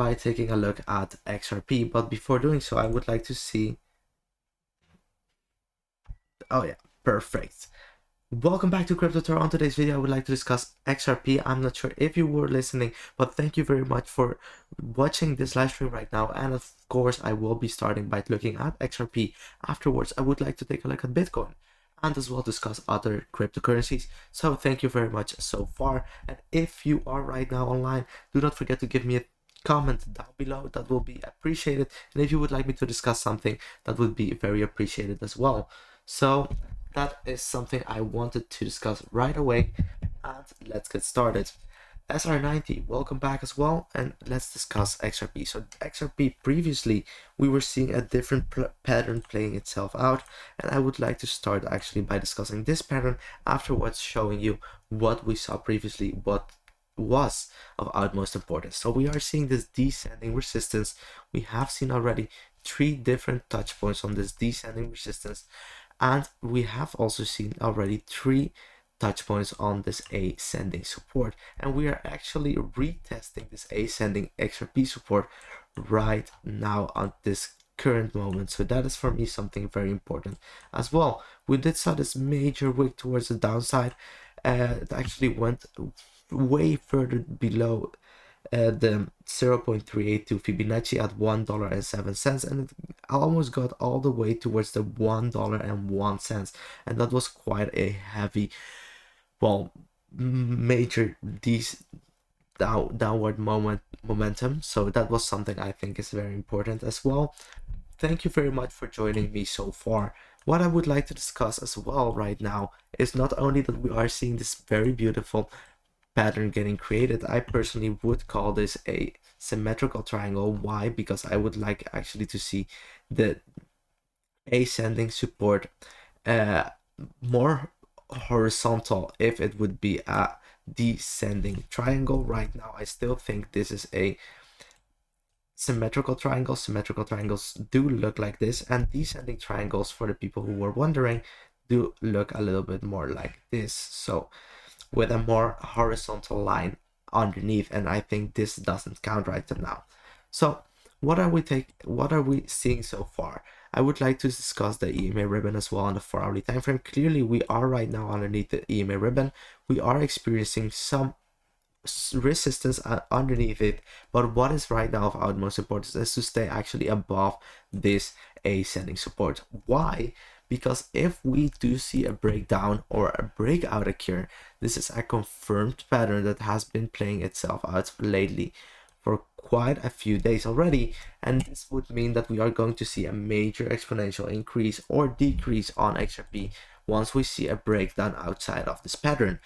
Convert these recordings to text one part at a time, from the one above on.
by taking a look at XRP, but before doing so, I would like to see... Oh yeah, perfect. Welcome back to Crypto Tour. On today's video, I would like to discuss XRP. I'm not sure if you were listening, but thank you very much for watching this live stream right now. And of course, I will be starting by looking at XRP. Afterwards, I would like to take a look at Bitcoin and as well discuss other cryptocurrencies. So thank you very much so far. And if you are right now online, do not forget to give me a comment down below. That will be appreciated. And if you would like me to discuss something, that would be very appreciated as well. So that is something I wanted to discuss right away, and let's get started. SR90, welcome back as well, and let's discuss XRP. So XRP, previously we were seeing a different pattern playing itself out, and I would like to start actually by discussing this pattern, afterwards showing you what we saw previously, what was of utmost importance. So we are seeing this descending resistance. We have seen already 3 different touch points on this descending resistance, and we have also seen already 3 touch points on this ascending support, and we are actually retesting this ascending XRP support right now at this current moment. So that is for me something very important as well. We did saw this major wick towards the downside. It actually went way further below the 0.382 Fibonacci at $1.07, and it almost got all the way towards the $1.01, and that was quite a heavy, well, major downward momentum. So that was something I think is very important as well. Thank you very much for joining me so far. What I would like to discuss as well right now is not only that we are seeing this very beautiful pattern getting created. I personally would call this a symmetrical triangle. Why? Because I would like actually to see the ascending support more horizontal if it would be a descending triangle. Right now I still think this is a symmetrical triangle. Symmetrical triangles do look like this, and descending triangles, for the people who were wondering, do look a little bit more like this, so with a more horizontal line underneath, and I think this doesn't count right now. So what are we seeing so far? I would like to discuss the EMA ribbon as well on the 4-hourly time frame. Clearly we are right now underneath the EMA ribbon. We are experiencing some resistance underneath it, but what is right now of utmost importance is to stay actually above this ascending support. Why? Because if we do see a breakdown or a breakout occur, this is a confirmed pattern that has been playing itself out lately for quite a few days already, and this would mean that we are going to see a major exponential increase or decrease on XRP once we see a breakdown outside of this pattern.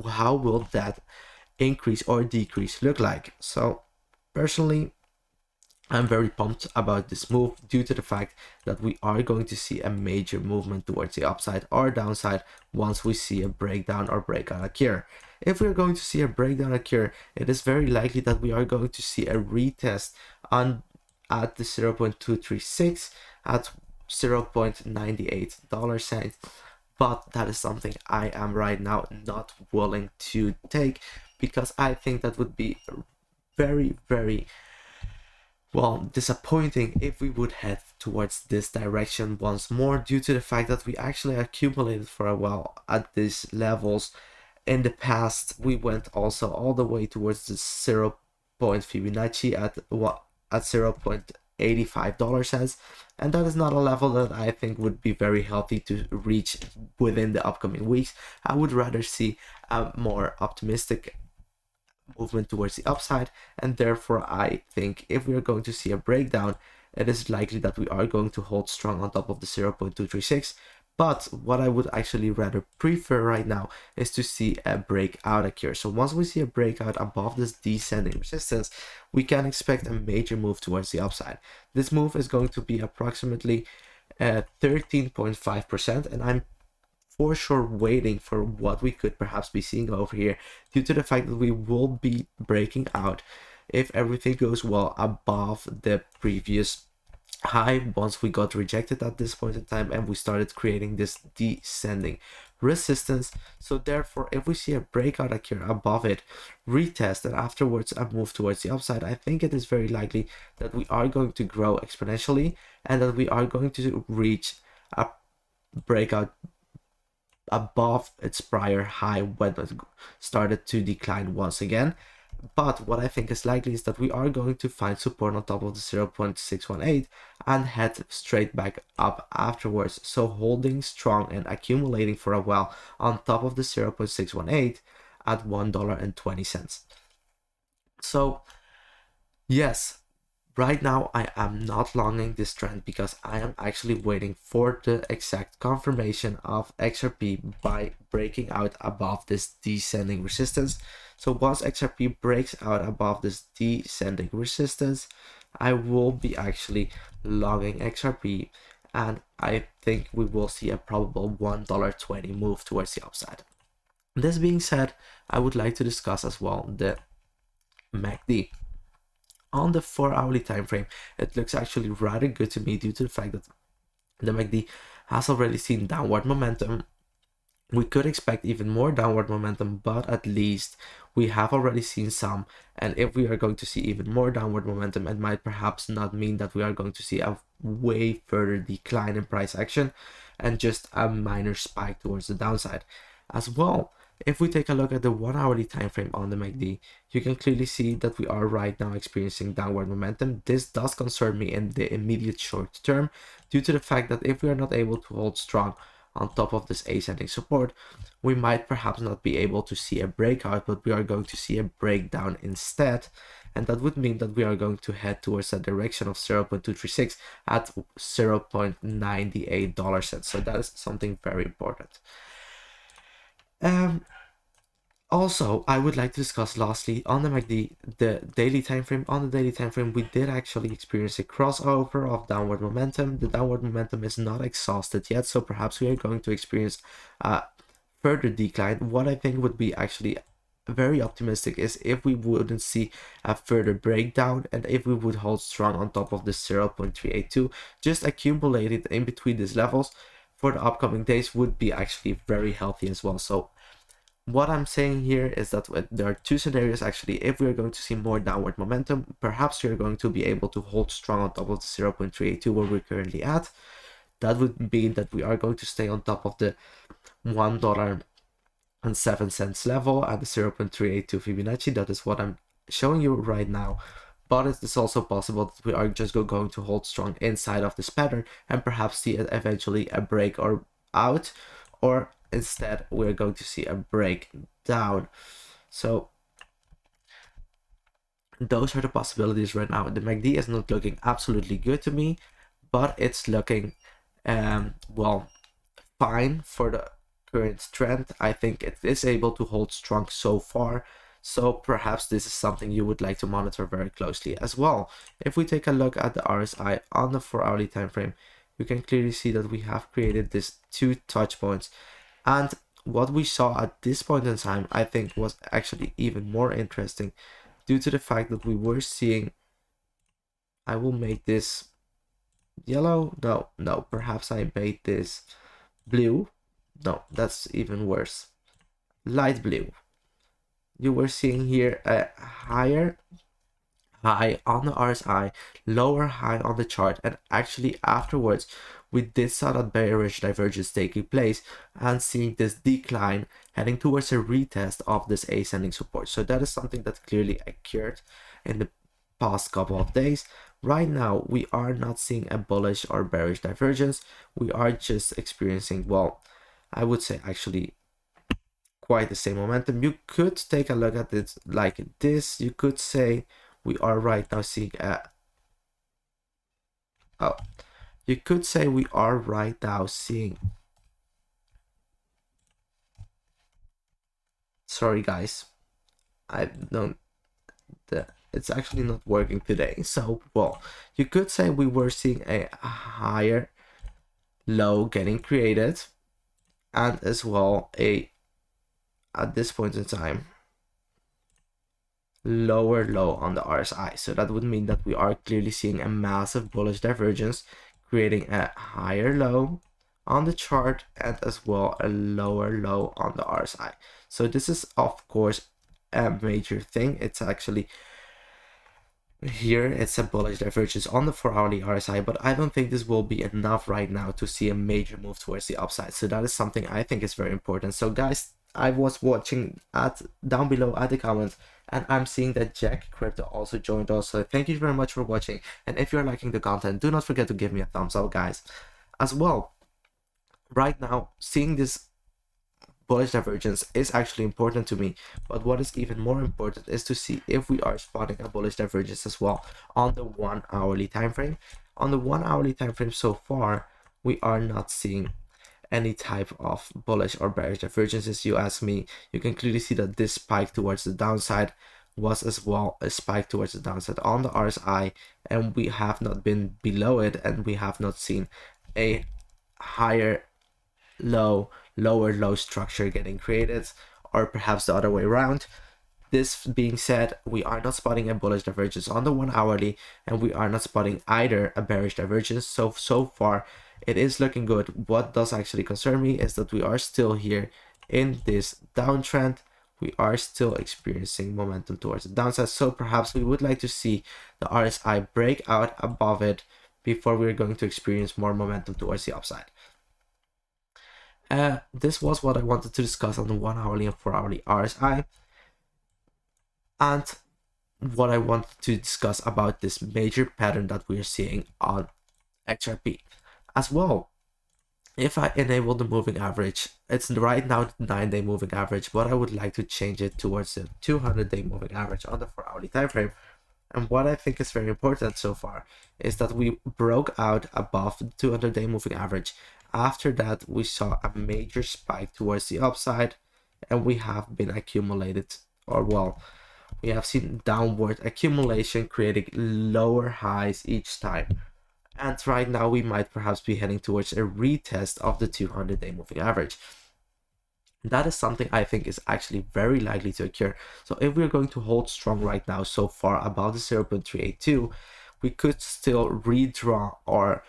How will that increase or decrease look like? So personally, I'm very pumped about this move due to the fact that we are going to see a major movement towards the upside or downside once we see a breakdown or breakout occur. If we're going to see a breakdown occur, it is very likely that we are going to see a retest at the 0.236 at $0.98, but that is something I am right now not willing to take, because I think that would be very, very, well, disappointing if we would head towards this direction once more, due to the fact that we actually accumulated for a while at these levels. In the past, we went also all the way towards the 0. Fibonacci at $0.85, and that is not a level that I think would be very healthy to reach within the upcoming weeks. I would rather see a more optimistic movement towards the upside, and therefore I think if we are going to see a breakdown, it is likely that we are going to hold strong on top of the 0.236. But what I would actually rather prefer right now is to see a breakout occur. So once we see a breakout above this descending resistance, we can expect a major move towards the upside. This move is going to be approximately 13.5%, and I'm for sure waiting for what we could perhaps be seeing over here, due to the fact that we will be breaking out, if everything goes well, above the previous high once we got rejected at this point in time, and we started creating this descending resistance. So therefore, if we see a breakout occur above it, retest, and afterwards a move towards the upside, I think it is very likely that we are going to grow exponentially and that we are going to reach a breakout above its prior high when it started to decline once again. But what I think is likely is that we are going to find support on top of the 0.618 and head straight back up afterwards. So holding strong and accumulating for a while on top of the 0.618 at $1.20. So yes, right now I am not longing this trend because I am actually waiting for the exact confirmation of XRP by breaking out above this descending resistance. So once XRP breaks out above this descending resistance, I will be actually longing XRP, and I think we will see a probable $1.20 move towards the upside. This being said, I would like to discuss as well the MACD. On the 4-hourly time frame, it looks actually rather good to me due to the fact that the MACD has already seen downward momentum. We could expect even more downward momentum, but at least we have already seen some, and if we are going to see even more downward momentum, it might perhaps not mean that we are going to see a way further decline in price action and just a minor spike towards the downside. As well, if we take a look at the 1-hourly time frame on the MACD, you can clearly see that we are right now experiencing downward momentum. This does concern me in the immediate short term due to the fact that if we are not able to hold strong on top of this ascending support, we might perhaps not be able to see a breakout, but we are going to see a breakdown instead, and that would mean that we are going to head towards a direction of 0.236 at $0.98. So that is something very important. Also, I would like to discuss lastly on the MACD, the daily time frame. On the daily time frame, we did actually experience a crossover of downward momentum. The downward momentum is not exhausted yet, so perhaps we are going to experience a further decline. What I think would be actually very optimistic is if we wouldn't see a further breakdown and if we would hold strong on top of the 0.382, just accumulated in between these levels for the upcoming days would be actually very healthy as well. So what I'm saying here is that there are two scenarios actually. If we are going to see more downward momentum, perhaps we are going to be able to hold strong on top of the 0.382 where we're currently at. That would mean that we are going to stay on top of the $1.07 level at the 0.382 Fibonacci. That is what I'm showing you right now. But it is also possible that we are just going to hold strong inside of this pattern and perhaps see eventually a break or out, or instead we're going to see a breakdown. So those are the possibilities right now. The MACD is not looking absolutely good to me, but it's looking well, fine for the current trend. I think it is able to hold strong so far, so perhaps this is something you would like to monitor very closely as well. If we take a look at the RSI on the 4-hourly time frame, you can clearly see that we have created these two touch points, and what we saw at this point in time I think was actually even more interesting due to the fact that we were seeing, I will make this yellow, no, perhaps I made this blue, no, that's even worse, light blue. You were seeing here a higher high on the RSI, lower high on the chart, and actually afterwards we did saw that bearish divergence taking place and seeing this decline heading towards a retest of this ascending support. So that is something that clearly occurred in the past couple of days. Right now we are not seeing a bullish or bearish divergence. We are just experiencing, well, I would say actually quite the same momentum. You could take a look at it like this. You could say we are right now seeing a you could say we are right now seeing, sorry guys, I don't, it's actually not working today. So well, you could say we were seeing a higher low getting created, and as well a, at this point in time, lower low on the RSI. So that would mean that we are clearly seeing a massive bullish divergence, creating a higher low on the chart and as well a lower low on the RSI. So this is of course a major thing. It's actually here it's a bullish divergence on the 4-hourly RSI, but I don't think this will be enough right now to see a major move towards the upside. So that is something I think is very important. So guys, I was watching down below at the comments, and I'm seeing that Jack Crypto also joined us. So thank you very much for watching, and if you're liking the content, do not forget to give me a thumbs up, guys. As well, right now, seeing this bullish divergence is actually important to me, but what is even more important is to see if we are spotting a bullish divergence as well on the 1-hourly time frame. On the 1-hourly time frame so far, we are not seeing any type of bullish or bearish divergences. You ask me, you can clearly see that this spike towards the downside was as well a spike towards the downside on the RSI, and we have not been below it, and we have not seen a higher lower low structure getting created, or perhaps the other way around. This being said, we are not spotting a bullish divergence on the 1-hourly, and we are not spotting either a bearish divergence. So far it is looking good. What does actually concern me is that we are still here in this downtrend. We are still experiencing momentum towards the downside, so perhaps we would like to see the RSI break out above it before we're going to experience more momentum towards the upside. This was what I wanted to discuss on the 1-hourly and 4-hourly RSI, and what I wanted to discuss about this major pattern that we are seeing on XRP. As well, if I enable the moving average, it's right now the 9-day moving average, but I would like to change it towards the 200-day moving average on the 4-hourly time frame. And what I think is very important so far is that we broke out above the 200-day moving average. After that, we saw a major spike towards the upside, and we have been accumulated, or well, we have seen downward accumulation creating lower highs each time. And right now we might perhaps be heading towards a retest of the 200-day moving average. That is something I think is actually very likely to occur. So if we're going to hold strong right now so far above the 0.382, we could still redraw our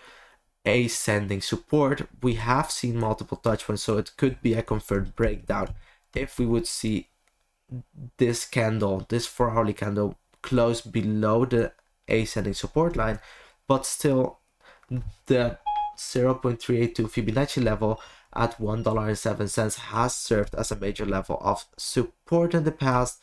ascending support. We have seen multiple touch points, so it could be a confirmed breakdown if we would see this candle, this 4-hourly candle, close below the ascending support line, but still the 0.382 Fibonacci level at $1.07 has served as a major level of support in the past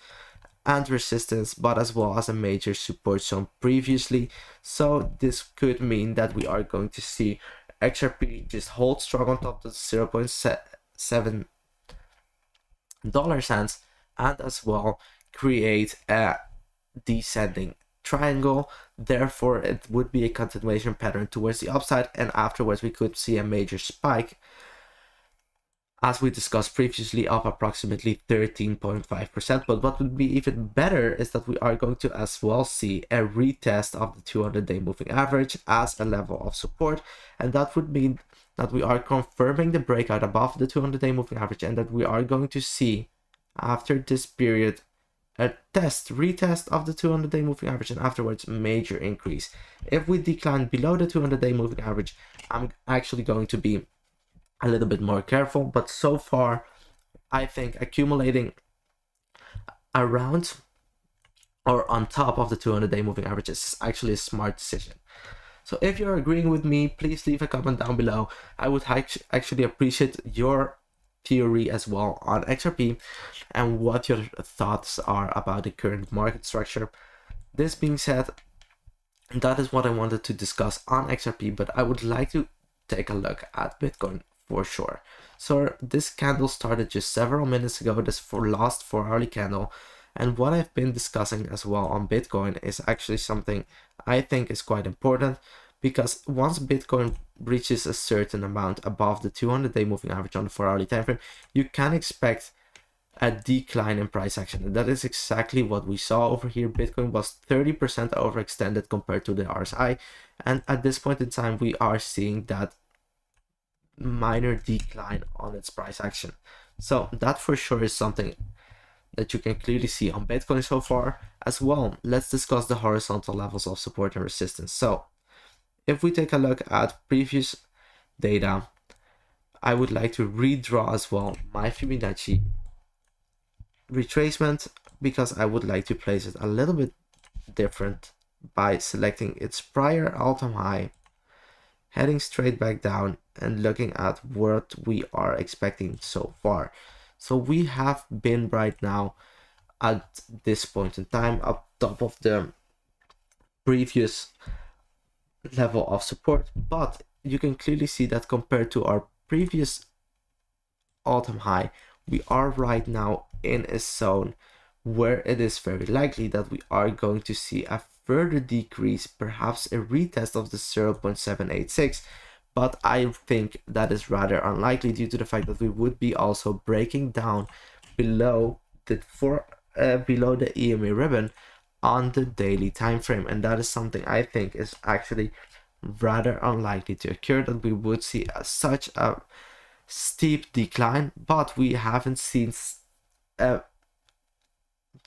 and resistance, but as well as a major support zone previously. So this could mean that we are going to see XRP just hold strong on top of the 0.7 dollar cents, and as well create a descending triangle. Therefore it would be a continuation pattern towards the upside, and afterwards we could see a major spike, as we discussed previously, of approximately 13.5%. But what would be even better is that we are going to as well see a retest of the 200-day moving average as a level of support, and that would mean that we are confirming the breakout above the 200-day moving average, and that we are going to see after this period a retest of the 200-day moving average, and afterwards major increase. If we decline below the 200-day moving average, I'm actually going to be a little bit more careful, but so far I think accumulating around or on top of the 200-day moving average is actually a smart decision. So if you're agreeing with me, please leave a comment down below. I would actually appreciate your theory as well on XRP and what your thoughts are about the current market structure. This being said, that is what I wanted to discuss on XRP, but I would like to take a look at Bitcoin for sure. So this candle started just several minutes ago, this last 4-hourly candle, and what I've been discussing as well on Bitcoin is actually something I think is quite important, because once Bitcoin reaches a certain amount above the 200-day moving average on the 4-hourly time frame, you can expect a decline in price action. And that is exactly what we saw over here. Bitcoin was 30% overextended compared to the RSI, and at this point in time we are seeing that minor decline on its price action. So that for sure is something that you can clearly see on Bitcoin so far. As well, let's discuss the horizontal levels of support and resistance. So if we take a look at previous data, I would like to redraw as well my Fibonacci retracement, because I would like to place it a little bit different by selecting its prior all-time high, heading straight back down and looking at what we are expecting so far. So we have been right now at this point in time up top of the previous level of support, but you can clearly see that compared to our previous all-time high, we are right now in a zone where it is very likely that we are going to see a further decrease, perhaps a retest of the 0.786, but I think that is rather unlikely due to the fact that we would be also breaking down below the below the EMA ribbon on the daily time frame, and that is something I think is actually rather unlikely to occur, that we would see such a steep decline, but we haven't seen a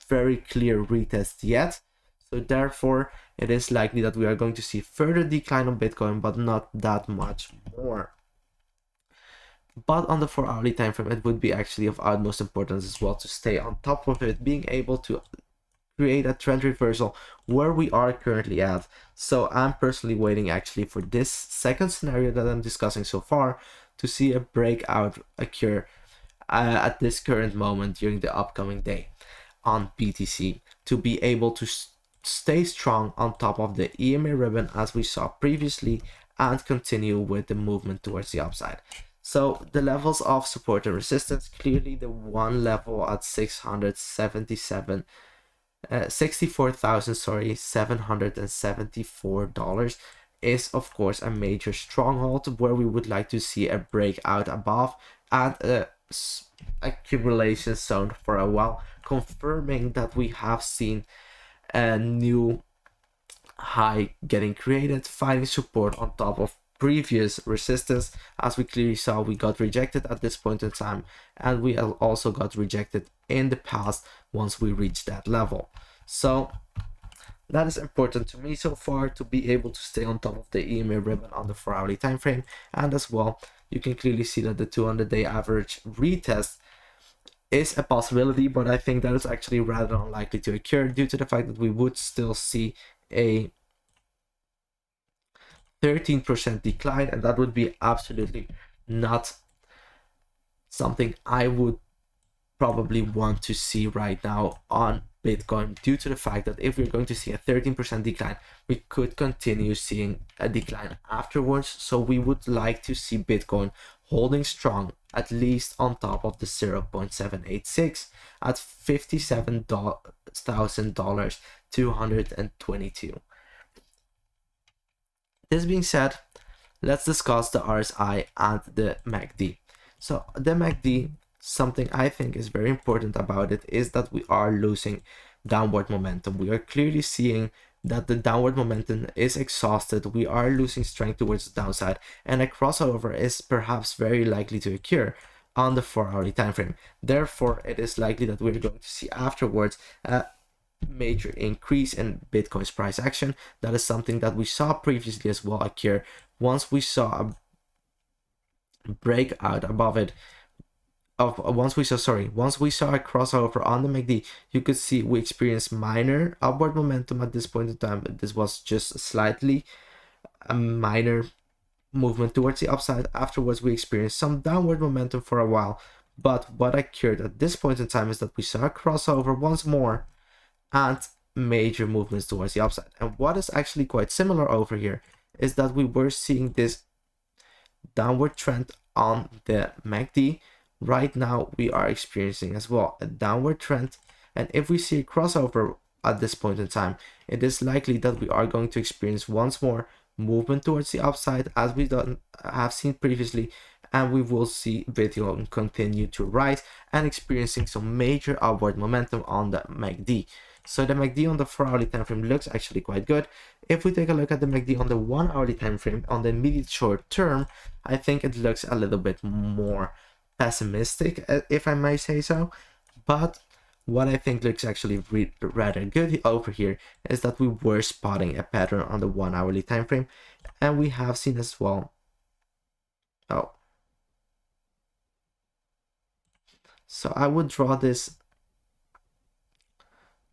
very clear retest yet. So therefore, it is likely that we are going to see further decline on Bitcoin, but not that much more. But on the 4-hourly time frame, it would be actually of utmost importance as well to stay on top of it, being able to create a trend reversal where we are currently at. So I'm personally waiting actually for this second scenario that I'm discussing so far to see a breakout occur at this current moment during the upcoming day on BTC, to be able to stay strong on top of the EMA ribbon as we saw previously and continue with the movement towards the upside. So the levels of support and resistance, clearly the one level at 64,774 dollars is of course a major stronghold where we would like to see a breakout above and a accumulation zone for a while, confirming that we have seen a new high getting created, finding support on top of previous resistance. As we clearly saw, we got rejected at this point in time, and we also got rejected in the past once we reached that level. So that is important to me so far, to be able to stay on top of the EMA ribbon on the 4-hourly time frame. And as well, you can clearly see that the 200-day average retest is a possibility, but I think that is actually rather unlikely to occur due to the fact that we would still see a 13% decline, and that would be absolutely not something I would probably want to see right now on Bitcoin, due to the fact that if we're going to see a 13% decline, we could continue seeing a decline afterwards. So we would like to see Bitcoin holding strong, at least on top of the 0.786 at $57,222. This being said, let's discuss the RSI and the MACD. So the MACD, something I think is very important about it is that we are losing downward momentum. We are clearly seeing that the downward momentum is exhausted. We are losing strength towards the downside, and a crossover is perhaps very likely to occur on the 4-hourly time frame. Therefore, it is likely that we're going to see afterwards a major increase in Bitcoin's price action. That is something that we saw previously as well occur once we saw a breakout above it. Once we saw a crossover on the MACD, you could see we experienced minor upward momentum at this point in time. This was just slightly a minor movement towards the upside. Afterwards, we experienced some downward momentum for a while, but what occurred at this point in time is that we saw a crossover once more and major movements towards the upside. And what is actually quite similar over here is that we were seeing this downward trend on the MACD. Right now we are experiencing as well a downward trend, and if we see a crossover at this point in time, it is likely that we are going to experience once more movement towards the upside as we have seen previously, and we will see Bitcoin continue to rise and experiencing some major upward momentum on the MACD. So the MACD on the 4-hourly time frame looks actually quite good. If we take a look at the MACD on the 1-hourly time frame, on the immediate short term, I think it looks a little bit more pessimistic, if I may say so. But what I think looks actually rather good over here is that we were spotting a pattern on the 1 hourly time frame, and we have seen as well. Oh, so I would draw this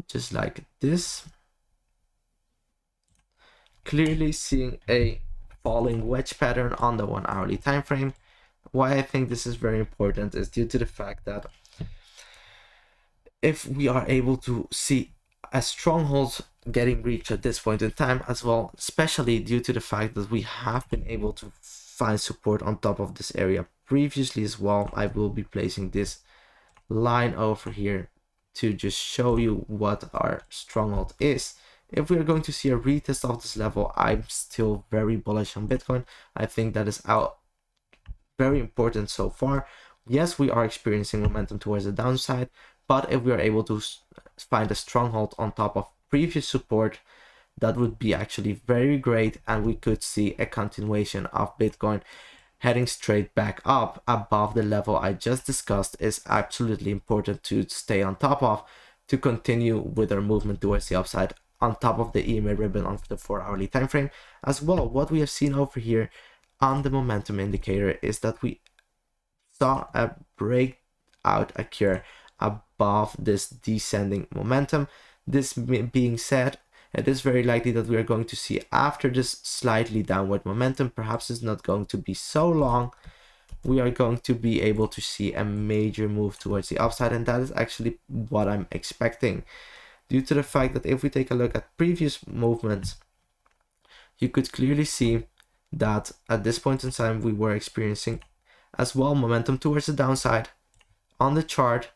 just like this, clearly seeing a falling wedge pattern on the 1 hourly time frame. Why I think this is very important is due to the fact that if we are able to see a stronghold getting reached at this point in time as well, especially due to the fact that we have been able to find support on top of this area previously as well. I will be placing this line over here to just show you what our stronghold is. If we are going to see a retest of this level, I'm still very bullish on Bitcoin. I think that is out very important so far. Yes, we are experiencing momentum towards the downside, but if we are able to find a stronghold on top of previous support, that would be actually very great, and we could see a continuation of Bitcoin heading straight back up above the level I just discussed. Is absolutely important to stay on top of to continue with our movement towards the upside on top of the EMA ribbon on the 4 hourly time frame as well. What we have seen over here on the momentum indicator is that we saw a breakout occur above this descending momentum. This being said, it is very likely that we are going to see, after this slightly downward momentum, perhaps it's not going to be so long, we are going to be able to see a major move towards the upside, and that is actually what I'm expecting, due to the fact that if we take a look at previous movements, you could clearly see that at this point in time we were experiencing as well momentum towards the downside on the chart,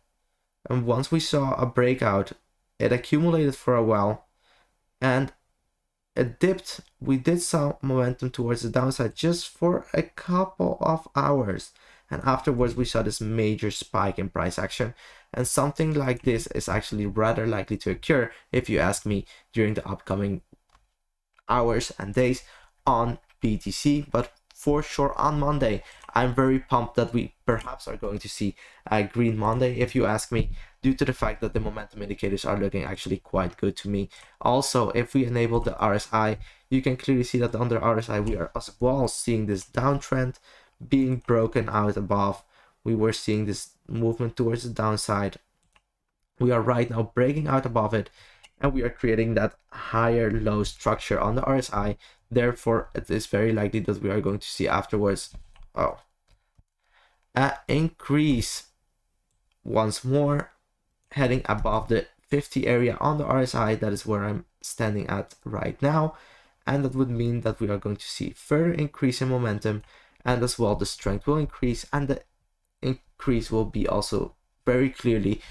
and once we saw a breakout, it accumulated for a while and it dipped. We did saw momentum towards the downside just for a couple of hours, and afterwards we saw this major spike in price action, and something like this is actually rather likely to occur, if you ask me, during the upcoming hours and days on BTC. But for sure on Monday, I'm very pumped that we perhaps are going to see a green Monday, if you ask me, due to the fact that the momentum indicators are looking actually quite good to me. Also, if we enable the RSI, you can clearly see that under RSI we are as well seeing this downtrend being broken out above. We were seeing this movement towards the downside. We are right now breaking out above it, and we are creating that higher low structure on the RSI. Therefore, it is very likely that we are going to see afterwards an increase once more, heading above the 50 area on the RSI. That is where I'm standing at right now, and that would mean that we are going to see further increase in momentum, and as well the strength will increase, and the increase will be also very clearly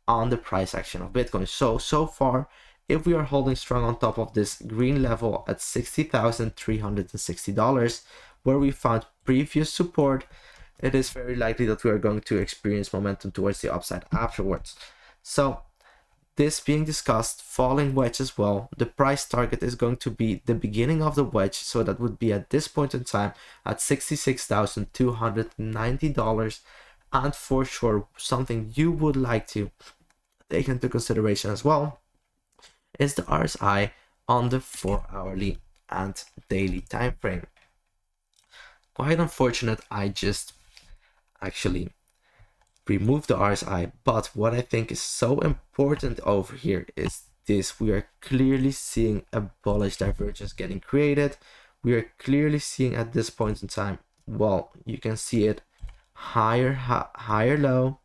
on the price action of Bitcoin. So far, if we are holding strong on top of this green level at $60,360, where we found previous support, it is very likely that we are going to experience momentum towards the upside afterwards. So this being discussed, falling wedge as well, the price target is going to be the beginning of the wedge, so that would be at this point in time at $66,290, and for sure something you would like to take into consideration as well is the RSI on the 4 hourly and daily time frame. Quite unfortunate, I just actually removed the RSI, but what I think is so important over here is this: we are clearly seeing a bullish divergence getting created. We are clearly seeing at this point in time, well, you can see it, higher low,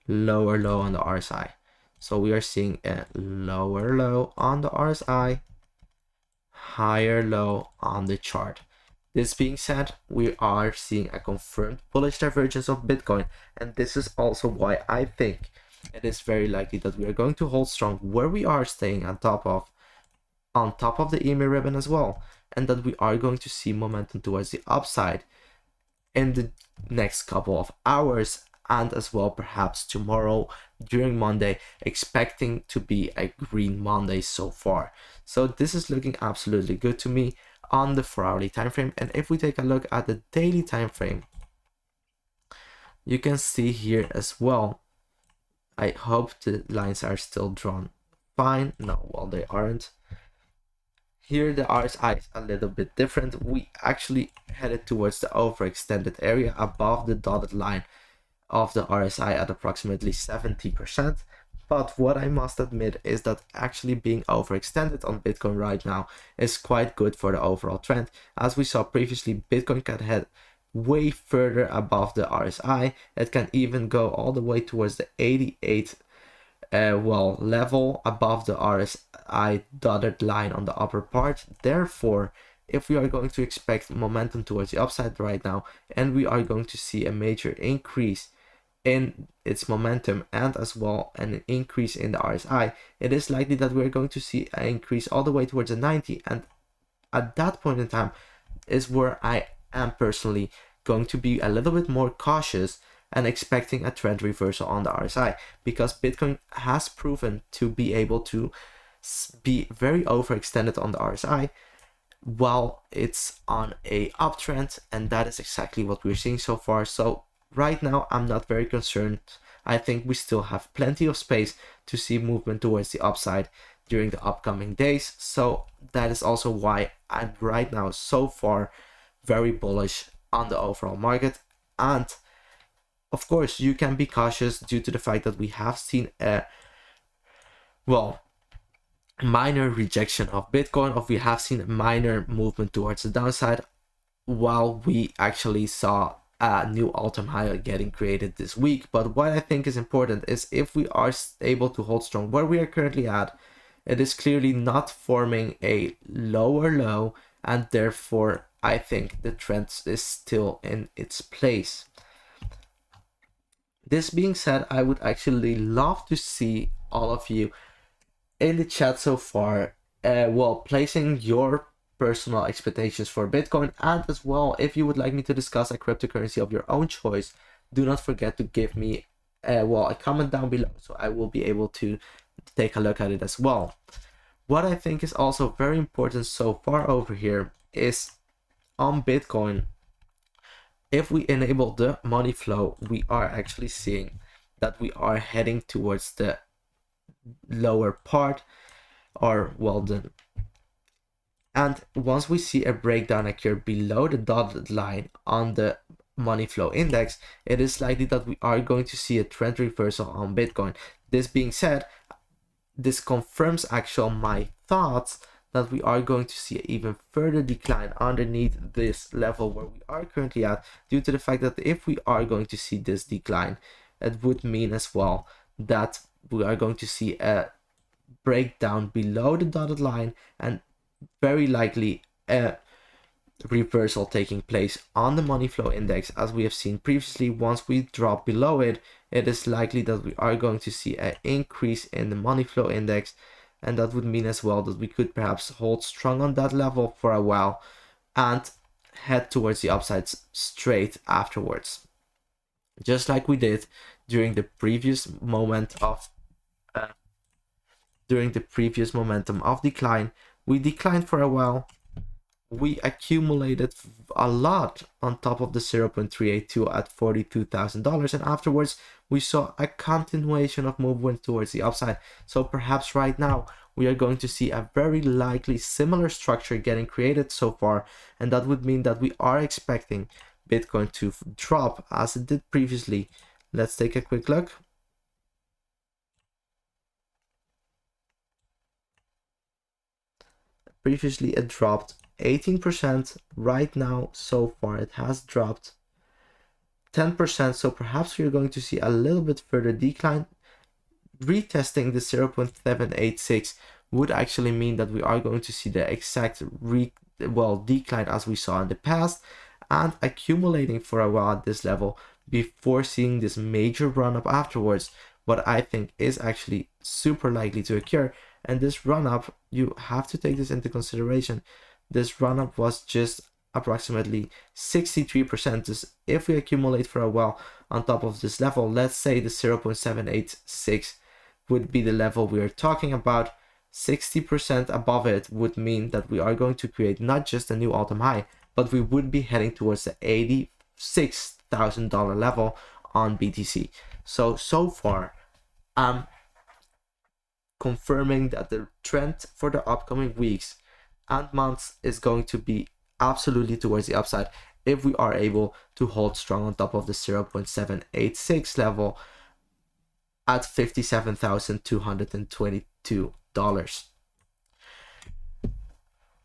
lower low on the RSI. So we are seeing a lower low on the RSI, higher low on the chart. This being said, we are seeing a confirmed bullish divergence of Bitcoin, and this is also why I think it is very likely that we are going to hold strong where we are staying on top of the EMA ribbon as well, and that we are going to see momentum towards the upside in the next couple of hours, and as well perhaps tomorrow during Monday, expecting to be a green Monday so far. So this is looking absolutely good to me on the 4 hourly time frame. And if we take a look at the daily time frame, you can see here as well I hope the lines are still drawn fine. No, well, they aren't. Here the RSI is a little bit different. We actually headed towards the overextended area above the dotted line of the RSI at approximately 70%. But what I must admit is that actually being overextended on Bitcoin right now is quite good for the overall trend. As we saw previously, Bitcoin can head way further above the RSI. It can even go all the way towards the 88 level above the RSI dotted line on the upper part. Therefore, if we are going to expect momentum towards the upside right now, and we are going to see a major increase in its momentum and as well an increase in the RSI, it is likely that we're going to see an increase all the way towards the 90, and at that point in time is where I am personally going to be a little bit more cautious and expecting a trend reversal on the RSI, because Bitcoin has proven to be able to be very overextended on the RSI while it's on a uptrend, and that is exactly what we're seeing so far. So right now I'm not very concerned. I think we still have plenty of space to see movement towards the upside during the upcoming days. So that is also why I'm right now so far very bullish on the overall market. And of course, you can be cautious due to the fact that we have seen a minor rejection of Bitcoin, or we have seen a minor movement towards the downside, while we actually saw a new all-time high getting created this week. But what I think is important is if we are able to hold strong where we are currently at, it is clearly not forming a lower low, and therefore I think the trend is still in its place. This being said, I would actually love to see all of you in the chat so far, placing your personal expectations for Bitcoin, and as well, if you would like me to discuss a cryptocurrency of your own choice, do not forget to give me a comment down below, so I will be able to take a look at it as well. What I think is also very important so far over here is on Bitcoin, if we enable the money flow, we are actually seeing that we are heading towards the lower part, and once we see a breakdown occur below the dotted line on the money flow index, it is likely that we are going to see a trend reversal on Bitcoin. This being said, this confirms actually my thoughts that we are going to see an even further decline underneath this level where we are currently at, due to the fact that if we are going to see this decline, it would mean as well that we are going to see a breakdown below the dotted line, and very likely a reversal taking place on the money flow index. As we have seen previously, once we drop below it, it is likely that we are going to see an increase in the money flow index, and that would mean as well that we could perhaps hold strong on that level for a while and head towards the upsides straight afterwards, just like we did during the previous moment of momentum of decline. We declined for a while, we accumulated a lot on top of the 0.382 at $42,000, and afterwards we saw a continuation of movement towards the upside. So perhaps right now we are going to see a very likely similar structure getting created so far, and that would mean that we are expecting Bitcoin to drop as it did previously. Let's take a quick look. Previously it dropped 18%. Right now so far it has dropped 10%, so perhaps we're going to see a little bit further decline. Retesting the 0.786 would actually mean that we are going to see the exact decline as we saw in the past, and accumulating for a while at this level before seeing this major run up afterwards, what I think is actually super likely to occur. And this run up, you have to take this into consideration, this run up was just approximately 63%. If we accumulate for a while on top of this level, let's say the 0.786 would be the level we are talking about, 60% above it would mean that we are going to create not just a new all-time high, but we would be heading towards the $86,000 level on BTC. So far I'm confirming that the trend for the upcoming weeks and months is going to be absolutely towards the upside if we are able to hold strong on top of the 0.786 level at $57,222.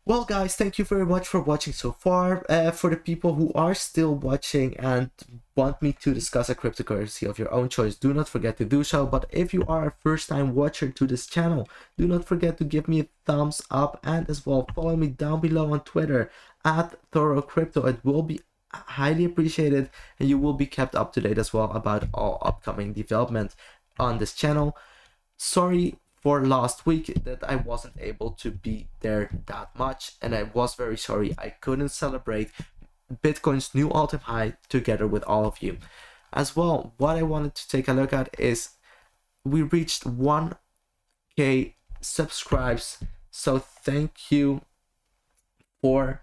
Well, guys, thank you very much for watching so far. For the people who are still watching and want me to discuss a cryptocurrency of your own choice, do not forget to do so. But if you are a first-time watcher to this channel, do not forget to give me a thumbs up, and as well follow me down below on Twitter at ThoroCrypto. It will be highly appreciated, and you will be kept up to date as well about all upcoming development on this channel. Sorry for last week that I wasn't able to be there that much, and I was very sorry I couldn't celebrate Bitcoin's new all-time high together with all of you. As well, what I wanted to take a look at is we reached 1k subscribes, so thank you for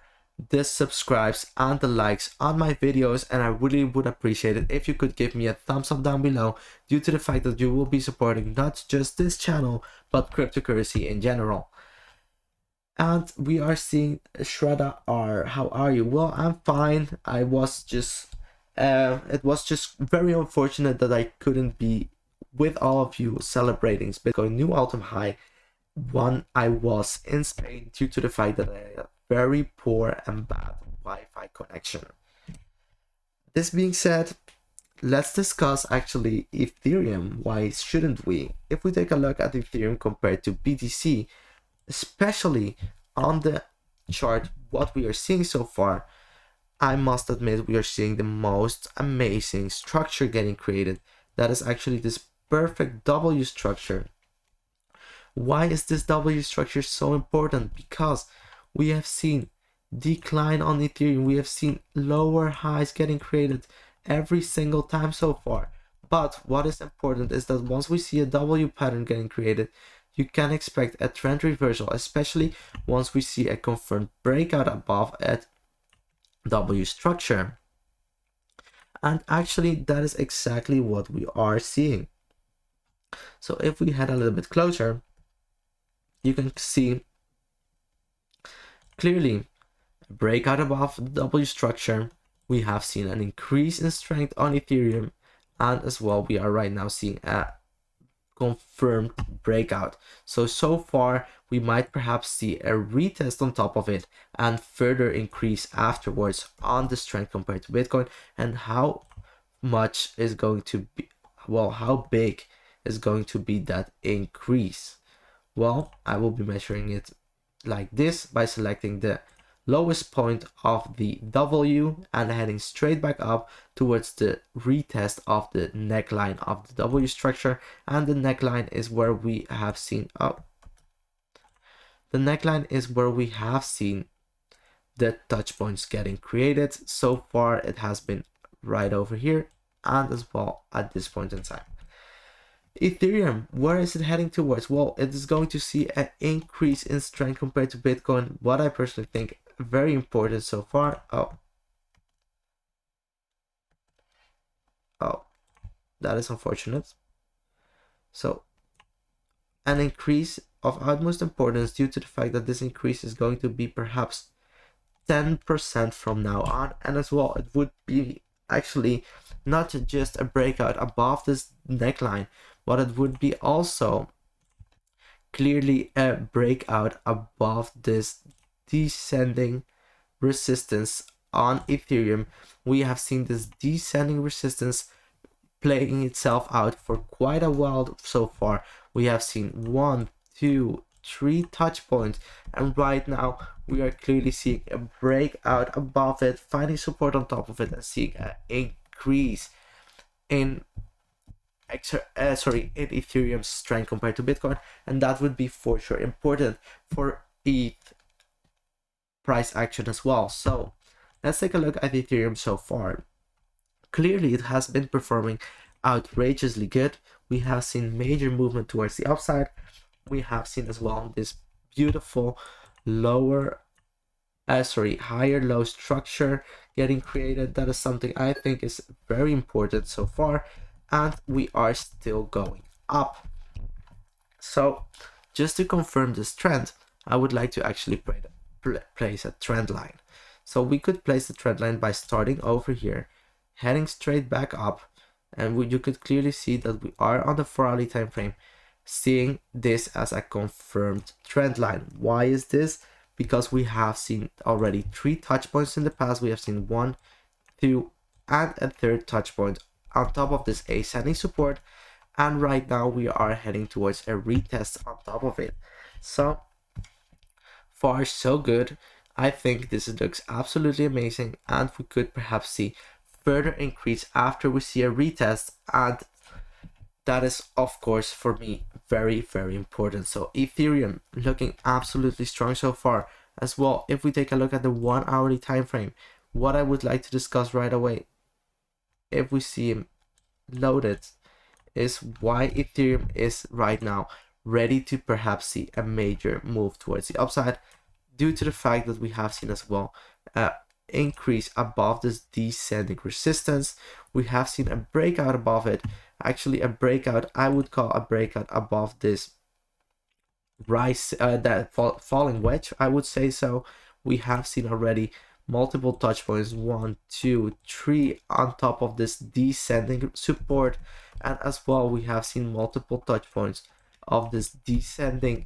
the subscribes and the likes on my videos, and I really would appreciate it if you could give me a thumbs up down below, due to the fact that you will be supporting not just this channel but cryptocurrency in general. And we are seeing Shredder R. How are you? Well, I'm fine. I was just it was just very unfortunate that I couldn't be with all of you celebrating Bitcoin new all-time high when I was in Spain, due to the fact that I had a very poor and bad Wi-Fi connection. This being said, let's discuss actually Ethereum. Why shouldn't we? If we take a look at Ethereum compared to BTC, especially on the chart, what we are seeing so far, I must admit we are seeing the most amazing structure getting created. That is actually this perfect W structure. Why is this W structure so important? Because we have seen decline on Ethereum. We have seen lower highs getting created every single time so far. But what is important is that once we see a W pattern getting created, you can expect a trend reversal, especially once we see a confirmed breakout above at W structure. And actually, that is exactly what we are seeing. So if we head a little bit closer, you can see clearly a breakout above the W structure. We have seen an increase in strength on Ethereum, and as well we are right now seeing a confirmed breakout. So far we might perhaps see a retest on top of it and further increase afterwards on the strength compared to Bitcoin. And how much is going to be, well, how big is going to be that increase? Well, I will be measuring it like this by selecting the lowest point of the W and heading straight back up towards the retest of the neckline of the W structure. And the neckline is where we have seen the neckline is where we have seen the touch points getting created. So far it has been right over here and as well at this point in time. Ethereum, where is it heading towards? Well, it is going to see an increase in strength compared to Bitcoin. What I personally think very important so far. Oh, that is unfortunate. So an increase of utmost importance, due to the fact that this increase is going to be perhaps 10% from now on. And as well, it would be actually not just a breakout above this neckline, but it would be also clearly a breakout above this descending resistance on Ethereum. We have seen this descending resistance playing itself out for quite a while so far. We have seen 1, 2, 3 touch points, and right now we are clearly seeing a breakout above it, finding support on top of it, and seeing an increase in Ethereum's strength compared to Bitcoin. And that would be for sure important for ETH price action as well. So let's take a look at Ethereum so far. Clearly it has been performing outrageously good. We have seen major movement towards the upside. We have seen as well this beautiful higher low structure getting created. That is something I think is very important so far, and we are still going. up. So just to confirm this trend, I would like to actually place a trend line. So we could place the trend line by starting over here, heading straight back up, and you could clearly see that we are on the 4-hourly time frame, seeing this as a confirmed trend line. Why is this? Because we have seen already 3 touch points in the past. We have seen 1, 2, and a 3rd touch point on top of this ascending support, and right now we are heading towards a retest on top of it. So far so good. I think this looks absolutely amazing, and we could perhaps see further increase after we see a retest, and that is of course for me very important. So Ethereum looking absolutely strong so far as well. If we take a look at the 1-hourly time frame, what I would like to discuss right away, if we see him loaded, is why Ethereum is right now ready to perhaps see a major move towards the upside, due to the fact that we have seen as well increase above this descending resistance. We have seen a breakout above it, actually a breakout, I would call a breakout above this rise, that falling wedge, I would say. So we have seen already multiple touch points, 1, 2, 3 on top of this descending support, and as well we have seen multiple touch points of this descending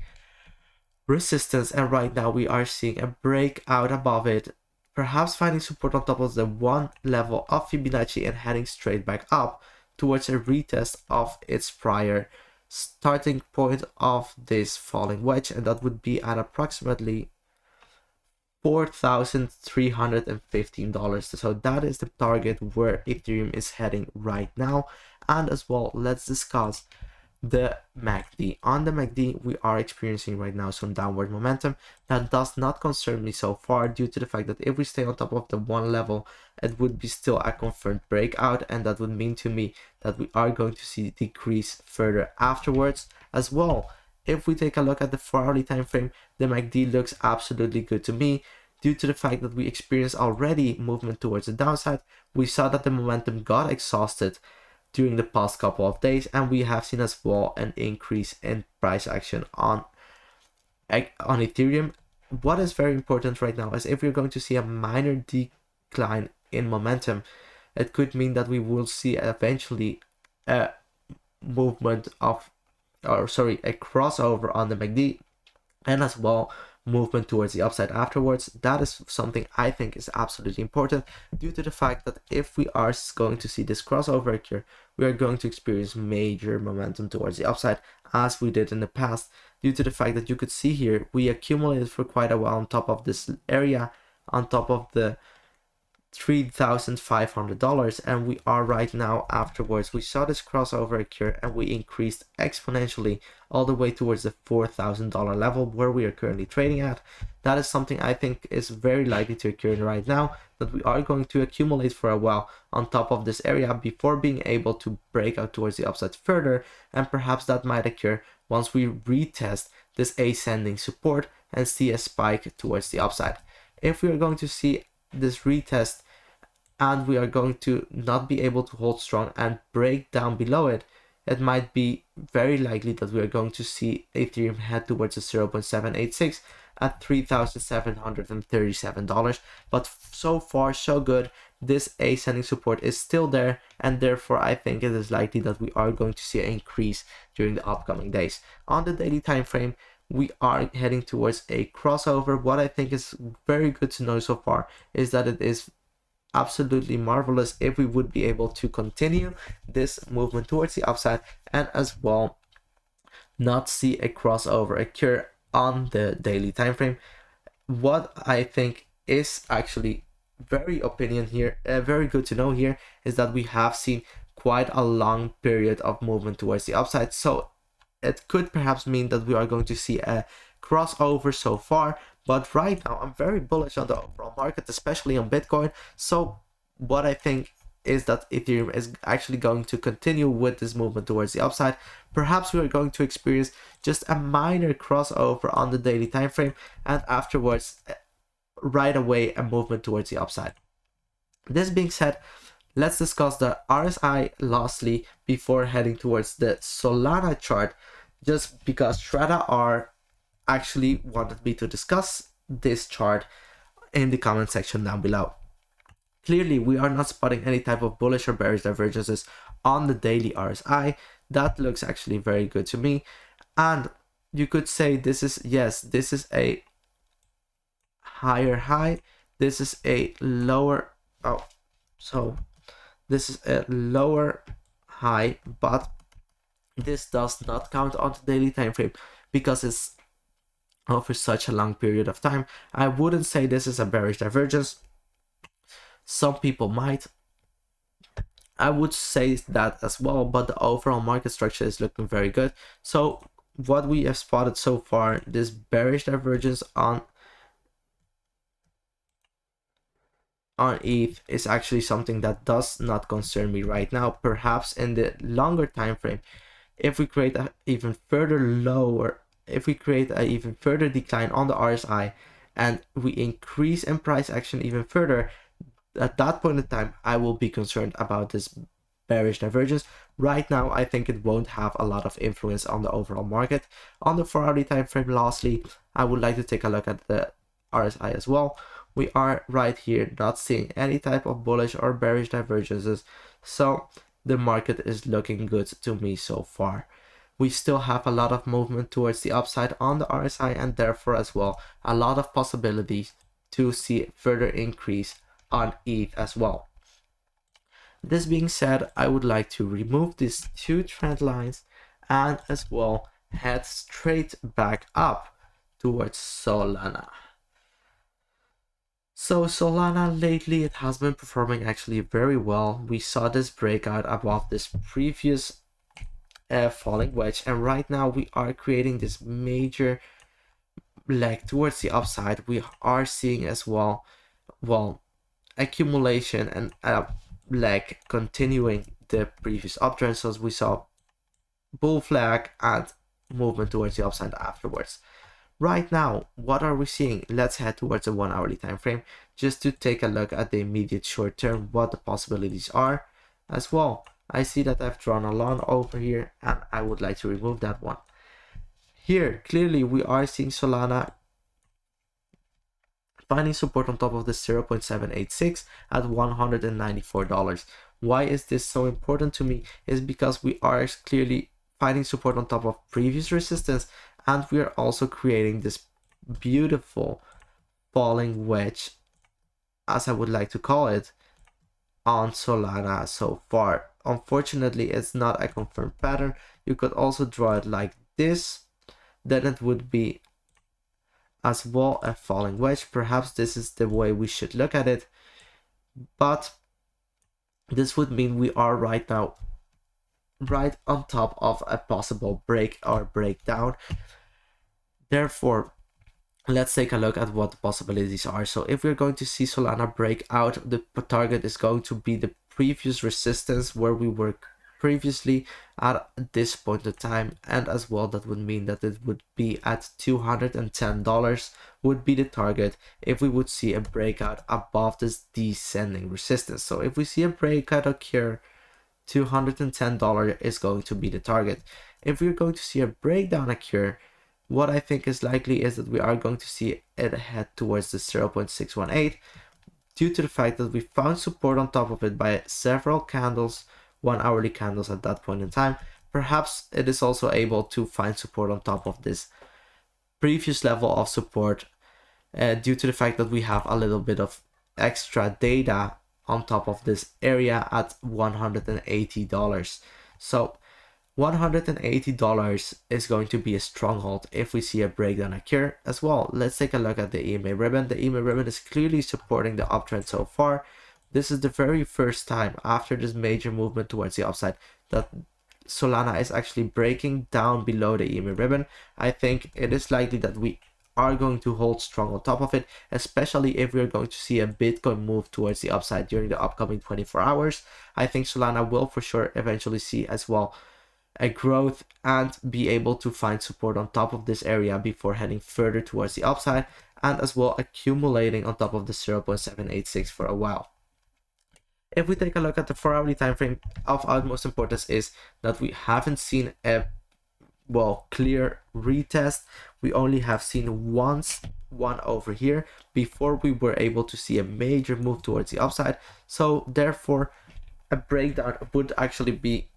resistance, and right now we are seeing a breakout above it, perhaps finding support on top of the 1 level of Fibonacci and heading straight back up towards a retest of its prior starting point of this falling wedge, and that would be at approximately $4,315. So that is the target where Ethereum is heading right now. And as well, let's discuss the MACD. On the MACD, we are experiencing right now some downward momentum. That does not concern me so far, due to the fact that if we stay on top of the 1 level, it would be still a confirmed breakout, and that would mean to me that we are going to see decrease further afterwards. As well, if we take a look at the 4-hourly time frame, the MACD looks absolutely good to me, due to the fact that we experienced already movement towards the downside. We saw that the momentum got exhausted during the past couple of days, and we have seen as well an increase in price action on Ethereum. What is very important right now is if we're going to see a minor decline in momentum, it could mean that we will see eventually a movement of, a crossover on the MACD, and as well movement towards the upside afterwards. That is something I think is absolutely important, due to the fact that if we are going to see this crossover occur, we are going to experience major momentum towards the upside, as we did in the past, due to the fact that you could see here we accumulated for quite a while on top of this area, on top of the $3,500, and we are right now afterwards. We saw this crossover occur and we increased exponentially all the way towards the $4,000 level where we are currently trading at. That is something I think is very likely to occur right now, that we are going to accumulate for a while on top of this area before being able to break out towards the upside further, and perhaps that might occur once we retest this ascending support and see a spike towards the upside. If we are going to see this retest and we are going to not be able to hold strong and break down below it, it might be very likely that we are going to see Ethereum head towards the 0.786 at $3,737. But so far so good. This ascending support is still there, and therefore I think it is likely that we are going to see an increase during the upcoming days. On the daily time frame, we are heading towards a crossover. What I think is very good to know so far is that it is absolutely marvelous if we would be able to continue this movement towards the upside, and as well not see a crossover occur on the daily time frame. What I think is actually very good to know here is that we have seen quite a long period of movement towards the upside, so it could perhaps mean that we are going to see a crossover so far. But right now I'm very bullish on the overall market, especially on Bitcoin. So what I think is that Ethereum is actually going to continue with this movement towards the upside. Perhaps we are going to experience just a minor crossover on the daily time frame, and afterwards right away a movement towards the upside. This being said, Let's discuss the RSI lastly before heading towards the Solana chart, just because StrataR actually wanted me to discuss this chart in the comment section down below. Clearly, we are not spotting any type of bullish or bearish divergences on the daily RSI. That looks actually very good to me. And you could say this is, yes, this is a higher high. This is a lower, this is a lower high, but this does not count on the daily time frame because it's over such a long period of time. I wouldn't say this is a bearish divergence. Some people might. I would say that as well, but the overall market structure is looking very good. So what we have spotted so far, this bearish divergence on ETH is actually something that does not concern me right now. Perhaps in the longer time frame, if we create a even further decline on the RSI and we increase in price action even further, at that point in time, I will be concerned about this bearish divergence. Right now, I think it won't have a lot of influence on the overall market. On the 4-hourly time frame, lastly, I would like to take a look at the RSI as well. We are right here, not seeing any type of bullish or bearish divergences. So the market is looking good to me so far. We still have a lot of movement towards the upside on the RSI, and therefore as well, a lot of possibilities to see further increase on ETH as well. This being said, I would like to remove these two trend lines and as well head straight back up towards Solana. So Solana lately, it has been performing actually very well. We saw this breakout above this previous falling wedge, and right now we are creating this major leg towards the upside. We are seeing as well, accumulation and leg continuing the previous uptrend. So we saw bull flag and movement towards the upside afterwards. Right now, what are we seeing? Let's head towards a 1-hourly time frame just to take a look at the immediate short term, what the possibilities are as well. I see that I've drawn a line over here and I would like to remove that one. Here, clearly we are seeing Solana finding support on top of the 0.786 at $194. Why is this so important to me? Is because we are clearly finding support on top of previous resistance, and we are also creating this beautiful falling wedge, as I would like to call it, on Solana so far. Unfortunately, it's not a confirmed pattern. You could also draw it like this, then it would be as well a falling wedge. Perhaps this is the way we should look at it, but this would mean we are right now right on top of a possible break or breakdown. Therefore, let's take a look at what the possibilities are. So if we're going to see Solana break out, the target is going to be the previous resistance where we were previously at this point of time, and as well that would mean that it would be at $210 would be the target if we would see a breakout above this descending resistance. So if we see a breakout occur, $210 is going to be the target. If we're going to see a breakdown occur, what I think is likely is that we are going to see it head towards the 0.618 due to the fact that we found support on top of it by several candles, 1-hourly candles at that point in time. Perhaps it is also able to find support on top of this previous level of support due to the fact that we have a little bit of extra data on top of this area at $180. So $180 is going to be a stronghold if we see a breakdown occur as well. Let's take a look at the EMA ribbon. The EMA ribbon is clearly supporting the uptrend so far. This is the very first time after this major movement towards the upside that Solana is actually breaking down below the EMA ribbon. I think it is likely that we are going to hold strong on top of it, especially if we're going to see a Bitcoin move towards the upside during the upcoming 24 hours. I think Solana will for sure eventually see as well a growth and be able to find support on top of this area before heading further towards the upside, and as well accumulating on top of the 0.786 for a while. If we take a look at the 4-hourly time frame, of utmost importance is that we haven't seen a clear retest. We only have seen one over here before we were able to see a major move towards the upside. So therefore, a breakdown would actually be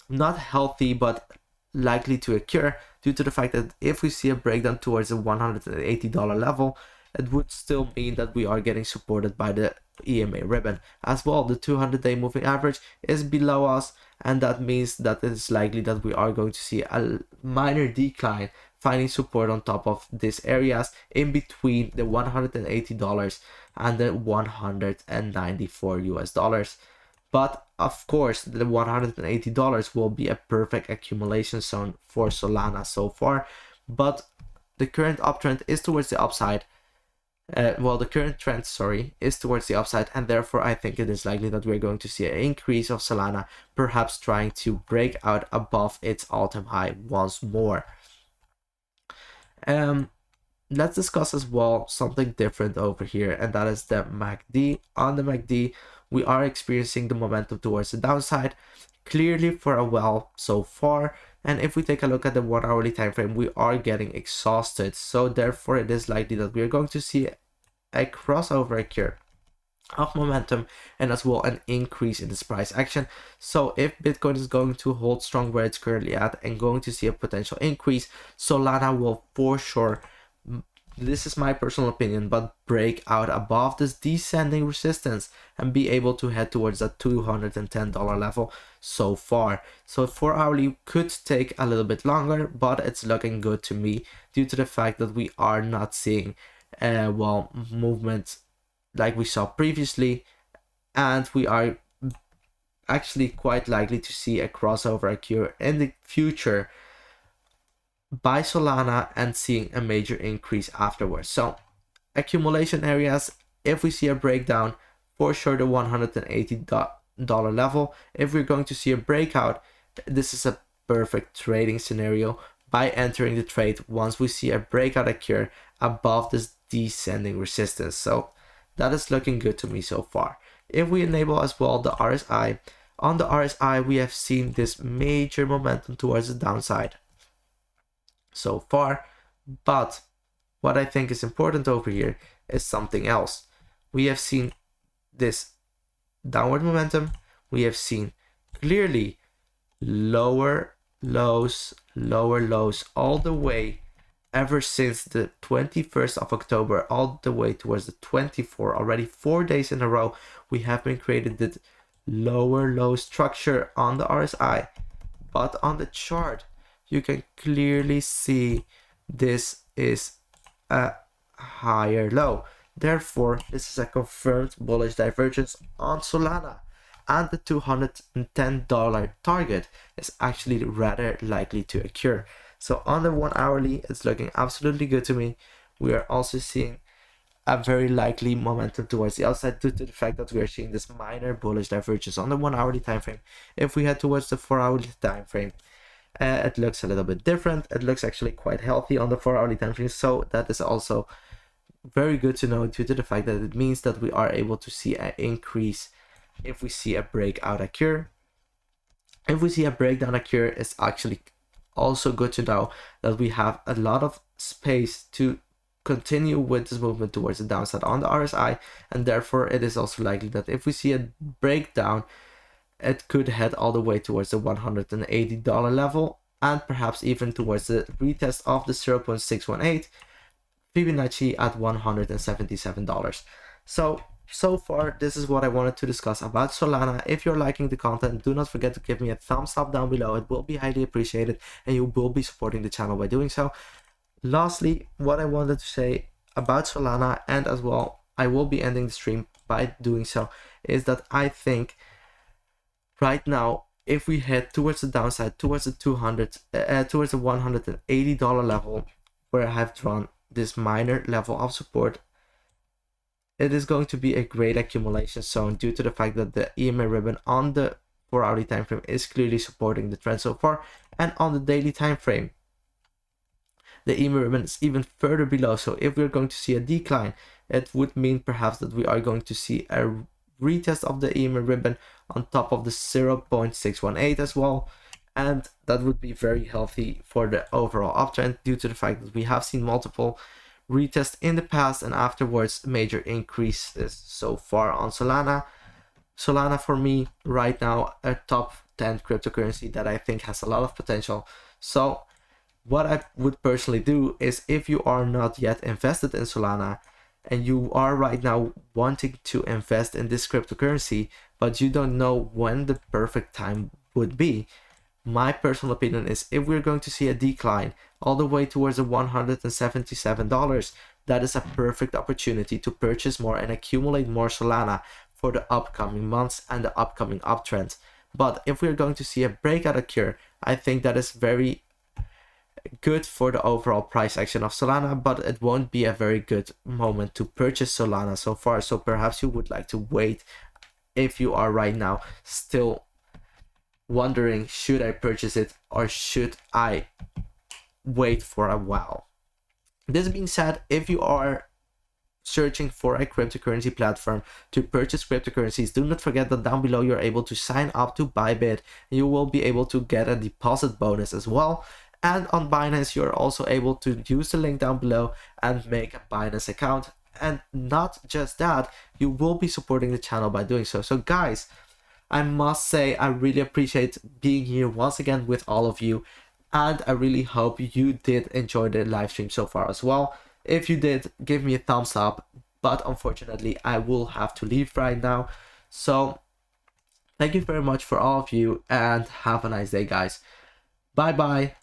not healthy but likely to occur, due to the fact that if we see a breakdown towards the $180 level, it would still mean that we are getting supported by the EMA ribbon. As well, the 200-day moving average is below us, and that means that it is likely that we are going to see a minor decline, finding support on top of these areas in between the $180 and the 194 US dollars. But of course, the $180 will be a perfect accumulation zone for Solana so far. But the current uptrend is towards the upside. The current trend, is towards the upside, and therefore I think it is likely that we're going to see an increase of Solana, perhaps trying to break out above its all-time high once more. Let's discuss as well something different over here, and that is the MACD. On the MACD, we are experiencing the momentum towards the downside clearly for a while so far, and if we take a look at the 1-hourly time frame, we are getting exhausted. So therefore it is likely that we are going to see a crossover occur of momentum, and as well an increase in this price action. So if Bitcoin is going to hold strong where it's currently at and going to see a potential increase, Solana will for sure, this is my personal opinion, but break out above this descending resistance and be able to head towards that $210 level so far. So 4-hourly could take a little bit longer, but it's looking good to me, due to the fact that we are not seeing movement like we saw previously, and we are actually quite likely to see a crossover occur in the future by Solana and seeing a major increase afterwards. So accumulation areas, if we see a breakdown, for sure the $180 level. If we're going to see a breakout, this is a perfect trading scenario by entering the trade once we see a breakout occur above this descending resistance. So that is looking good to me so far. If we enable as well the RSI, on the RSI we have seen this major momentum towards the downside so far, but what I think is important over here is something else. We have seen this downward momentum, we have seen clearly lower lows all the way ever since the 21st of October all the way towards the 24th. Already 4 days in a row we have been created the lower low structure on the RSI, but on the chart you can clearly see this is a higher low. Therefore, this is a confirmed bullish divergence on Solana, and the $210 target is actually rather likely to occur. So on the 1-hourly, it's looking absolutely good to me. We are also seeing a very likely momentum towards the outside, due to the fact that we are seeing this minor bullish divergence on the 1-hourly time frame. If we head towards the 4-hourly time frame, it looks a little bit different. It looks actually quite healthy on the 4-hourly time frame, so that is also very good to know, due to the fact that it means that we are able to see an increase if we see a breakout occur. If we see a breakdown occur, it's actually also good to know that we have a lot of space to continue with this movement towards the downside on the RSI, and therefore it is also likely that if we see a breakdown, it could head all the way towards the $180 level, and perhaps even towards the retest of the 0.618 Fibonacci at $177. So far, this is what I wanted to discuss about Solana. If you're liking the content, do not forget to give me a thumbs up down below. It will be highly appreciated, and you will be supporting the channel by doing so. Lastly, what I wanted to say about Solana, and as well, I will be ending the stream by doing so, is that I think right now, if we head towards the downside, towards the towards the $180 level, where I have drawn this minor level of support, it is going to be a great accumulation zone, due to the fact that the EMA ribbon on the 4-hourly time frame is clearly supporting the trend so far, and on the daily time frame the EMA ribbon is even further below. So if we're going to see a decline, it would mean perhaps that we are going to see a retest of the EMA ribbon on top of the 0.618 as well. And that would be very healthy for the overall uptrend due to the fact that we have seen multiple retests in the past and afterwards major increases so far on Solana. Solana for me right now a top 10 cryptocurrency that I think has a lot of potential. So what I would personally do is, if you are not yet invested in Solana and you are right now wanting to invest in this cryptocurrency, but you don't know when the perfect time would be, my personal opinion is, if we're going to see a decline all the way towards the $177, that is a perfect opportunity to purchase more and accumulate more Solana for the upcoming months and the upcoming uptrend. But if we're going to see a breakout occur, I think that is very good for the overall price action of Solana, but it won't be a very good moment to purchase Solana so far. So perhaps you would like to wait if you are right now still wondering, should I purchase it or should I wait for a while? This being said, if you are searching for a cryptocurrency platform to purchase cryptocurrencies, do not forget that down below you're able to sign up to Bybit. You will be able to get a deposit bonus as well. And on Binance, you're also able to use the link down below and make a Binance account. And not just that, you will be supporting the channel by doing so. So guys, I must say I really appreciate being here once again with all of you, and I really hope you did enjoy the live stream so far as well. If you did, give me a thumbs up, but unfortunately I will have to leave right now. So thank you very much for all of you and have a nice day, guys. Bye bye.